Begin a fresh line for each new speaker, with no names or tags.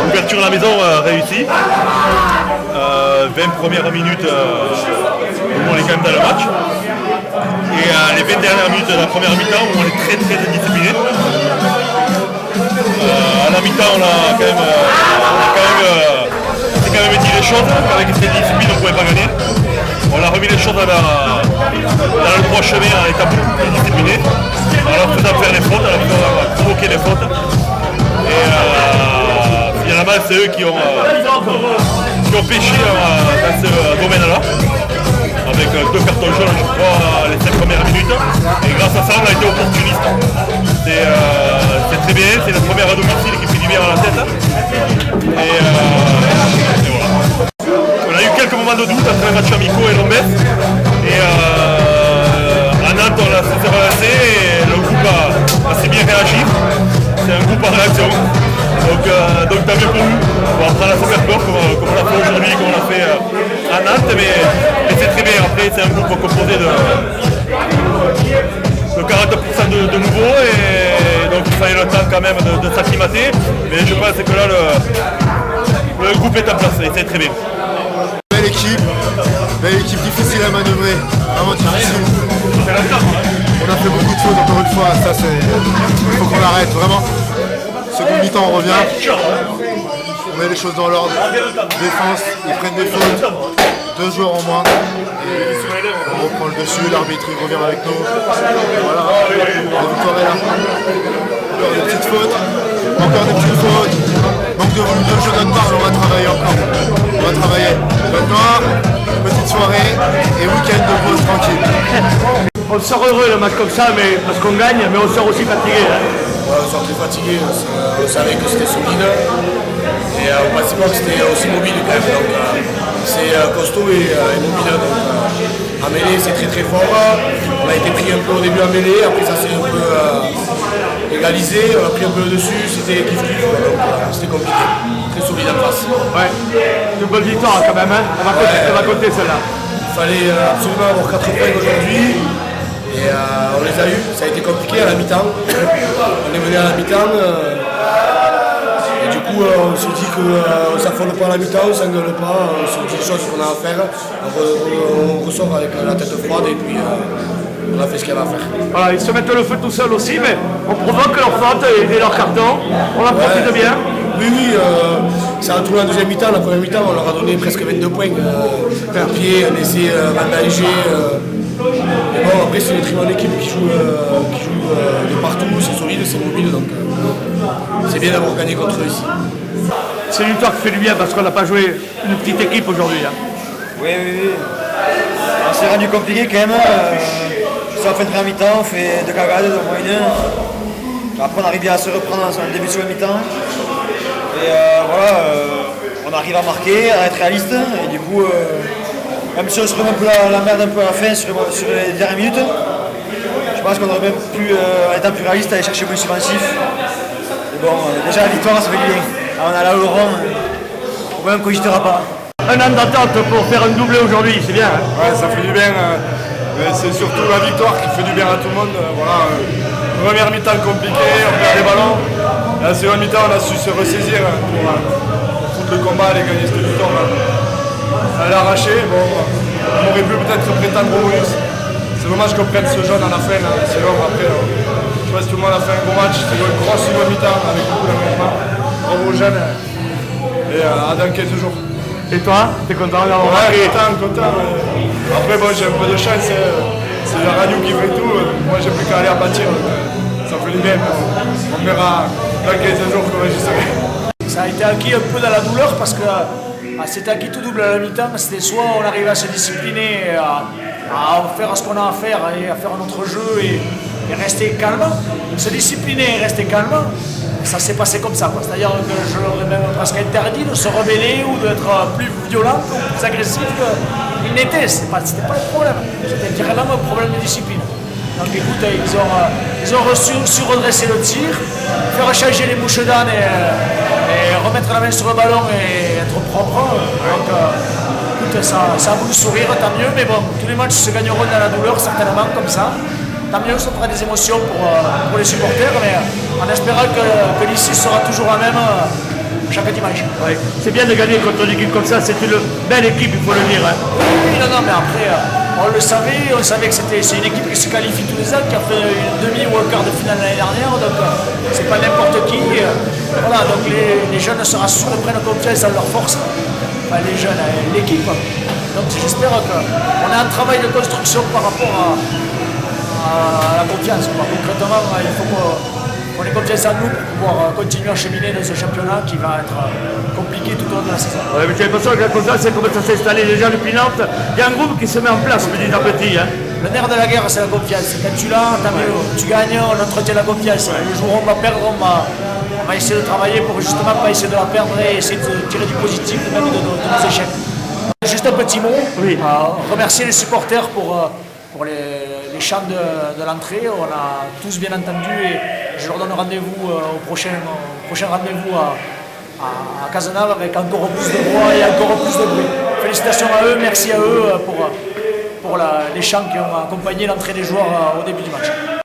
L'ouverture à la maison réussie. 20 premières minutes où on est quand même dans le match. Et les 20 dernières minutes de la première mi-temps où on est très discipliné. À la mi-temps on a quand même, dit les choses, avec cette discipline on ne pouvait pas gagner. On a remis les choses dans le droit chemin en étant plus discipliné, en leur faisant faire des fautes, en leur faisant provoquer des fautes. Et finalement c'est eux qui ont pêché dans ce domaine-là, avec 2 cartons jaunes je crois les 5 premières minutes. Et grâce à ça on a été opportuniste. C'est très bien, c'est notre première à domicile qui fait du bien à la tête. Et voilà. On a eu quelques moments de doute entre les matchs amicaux et l'Ombès. Et à Nantes on a s'est relancé et le groupe a assez bien réagi. C'est un groupe en réaction. Donc tant mieux pour nous. On va prendre la super peur comme on l'a fait aujourd'hui, comme on l'a fait à Nantes, mais c'est très bien. Après c'est un groupe composé de 40% de nouveaux et donc il fallait le temps quand même de s'acclimater. Mais je pense que là le groupe est en place et c'est très bien.
Belle équipe difficile à manœuvrer, vraiment difficile. On a fait beaucoup de fautes encore une fois, ça c'est. Il faut qu'on arrête vraiment. Seconde mi-temps on revient, on met les choses dans l'ordre, défense, ils prennent des fautes, 2 joueurs en moins, et on reprend le dessus, l'arbitre il revient avec nous, voilà, la victoire est là. Encore des petites fautes, manque de volume de jeu de notre part, on va travailler encore, on va travailler. Maintenant, petite soirée et week-end de pause tranquille.
On sort heureux le match comme ça, mais parce qu'on gagne, mais on sort aussi fatigué.
On sortait fatigué, on savait que c'était solide et on pensait pas que c'était aussi mobile quand même, donc c'est costaud et mobile, donc en mêlée c'est très fort. On a été pris un peu au début en mêlée, après ça s'est un peu égalisé, on a pris un peu dessus, c'était kiff, donc c'était compliqué, très solide en face.
Ouais, une bonne victoire quand même, hein. Elle va compter celle-là.
Il fallait absolument avoir 4 points aujourd'hui. Et on les a eus, ça a été compliqué à la mi-temps. On est venu à la mi-temps et du coup on se dit qu'on ne s'affole pas à la mi-temps, on ne s'engueule pas, on se dit les choses qu'on a à faire, on ressort avec la tête froide et puis on a fait ce qu'il y avait à faire.
Voilà, ils se mettent le feu tout seuls aussi, mais on provoque leur faute et leur carton, on en profite bien.
Oui, ça a tourné la deuxième mi-temps, la première mi-temps on leur a donné presque 22 points, un pied, un essai vandalisé. Mais bon, après c'est une équipe qui joue de partout, c'est solide, c'est mobile, donc c'est bien d'avoir gagné contre eux ici.
C'est une victoire qui fait du bien parce qu'on n'a pas joué une petite équipe aujourd'hui. Hein.
Oui. On s'est rendu compliqué quand même. Juste à la fin de première mi-temps, on fait 2 cagades, au moins une. Après on arrive bien à se reprendre en début de seconde mi-temps. Et on arrive à marquer, à être réaliste. Et du coup, même si on se remet un peu la merde un peu à la fin sur les dernières minutes, je pense qu'on aurait même pu, en étant plus réaliste, aller chercher plus offensif. Mais bon, déjà la victoire ça fait du bien. On a la Laurent, au moins on ne cogitera pas.
Un an d'attente pour faire un doublé aujourd'hui, c'est bien. Hein.
Ouais, ça fait du bien. C'est surtout la victoire qui fait du bien à tout le monde. Voilà, première mi-temps compliquée, on perd les ballons. La seconde mi-temps, on a su se ressaisir pour foutre le combat et gagner cette victoire. Elle a arraché. Bon, on aurait pu peut-être prétendre au bonus. C'est dommage qu'on prenne ce jaune à la fin. C'est long après. Je pense que tout le monde a fait un bon match. C'est une grosse seconde mi-temps avec beaucoup d'engagement. Bravo aux jeunes. Et à dans 15 jours.
Et toi, t'es content d'avoir
marqué? Content. Après, bon, j'ai un peu de chance. C'est la radio qui fait tout. Moi, j'ai plus qu'à aller à bâtir. Ça fait du bien. On verra dans 15 jours comment je serai.
Ça a été acquis un peu dans la douleur parce que c'était acquis tout double à la mi-temps. C'était soit on arrivait à se discipliner, à faire ce qu'on a à faire et à faire notre jeu et rester calme. Se discipliner et rester calme, ça s'est passé comme ça. C'est-à-dire que je leur ai même presque interdit de se rebeller ou d'être plus violent ou plus agressif qu'il n'était. C'était pas le problème. C'était vraiment un problème de discipline. Donc écoute, ils ont su redresser le tir, faire changer les mouches d'âne et remettre la main sur le ballon et être propre. Donc écoute, ça a voulu sourire, tant mieux, mais bon, tous les matchs se gagneront dans la douleur, certainement, comme ça. Tant mieux, ça fera des émotions pour les supporters, mais en espérant que l'issue sera toujours la même chaque dimanche.
Ouais. C'est bien de gagner contre une équipe comme ça, c'est une belle équipe, il faut le dire. Hein.
Oui, non, mais après, on le savait, on savait que c'est une équipe qui se qualifie tous les ans, qui a fait une demi ou un quart de finale l'année dernière, donc c'est pas n'importe qui. Voilà, donc les jeunes se rassurent et prennent confiance en leur force. Enfin, les jeunes, l'équipe. Donc j'espère qu'on a un travail de construction par rapport à la confiance. Concrètement, il faut qu'on ait confiance en nous pour pouvoir continuer à cheminer dans ce championnat qui va être compliqué tout au long de la saison.
Ouais, mais j'ai l'impression que la confiance, c'est comme ça s'est installé déjà depuis Nantes. Il y a un groupe qui se met en place petit à petit. Hein.
Le nerf de la guerre, c'est la confiance. Quand tu l'as, tu gagnes, on entretient la confiance. Le jour où on va perdre, on va essayer de travailler pour justement pas essayer de la perdre et essayer de tirer du positif, même de nos échecs. Juste un petit mot,
Oui.
Remercier les supporters pour les chants de l'entrée. On a tous bien entendu et je leur donne rendez-vous au prochain rendez-vous à Cazenave avec encore plus de voix et encore plus de bruit. Félicitations à eux, merci à eux pour les chants qui ont accompagné l'entrée des joueurs au début du match.